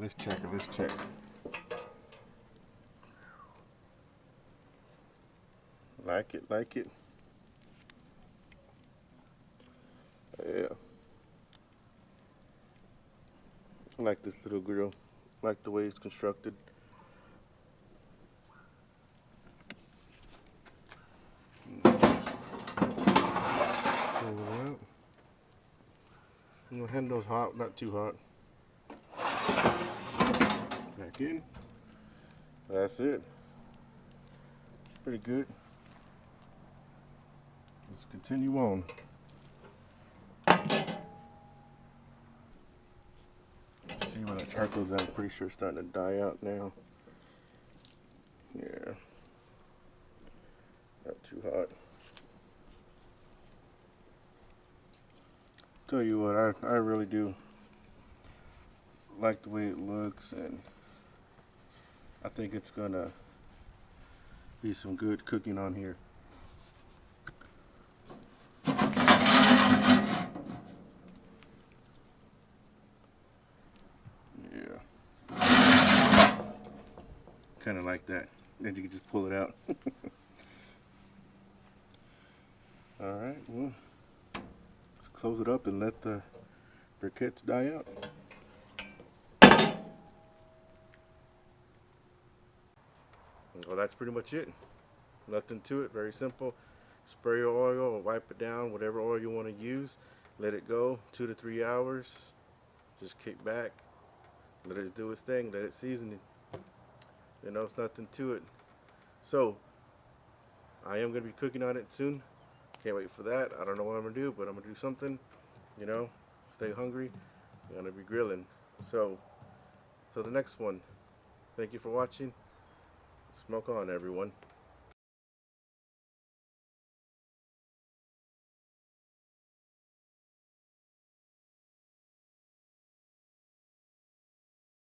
let's check it. Let's check. Like it, like it. Yeah. I like this little grill. I like the way it's constructed. Pull it out. I'm gonna handle those hot, not too hot. Back in. That's it. Pretty good. Let's continue on. See where the charcoal's at. I'm pretty sure it's starting to die out now. Yeah. Not too hot. Tell you what, I really do like the way it looks, and I think it's gonna be some good cooking on here. Yeah. Kind of like that. Then you can just pull it out. Alright, well, let's close it up and let the briquettes die out. Well, that's pretty much it. Nothing to it, very simple. Spray your oil or wipe it down, whatever oil you want to use. Let it go 2 to 3 hours. Just kick back, let it do its thing, let it season it. You know, it's nothing to it. So, I am going to be cooking on it soon. Can't wait for that. I don't know what I'm going to do, but I'm going to do something. You know, stay hungry. I'm going to be grilling. So, till the next one. Thank you for watching. Smoke on, everyone.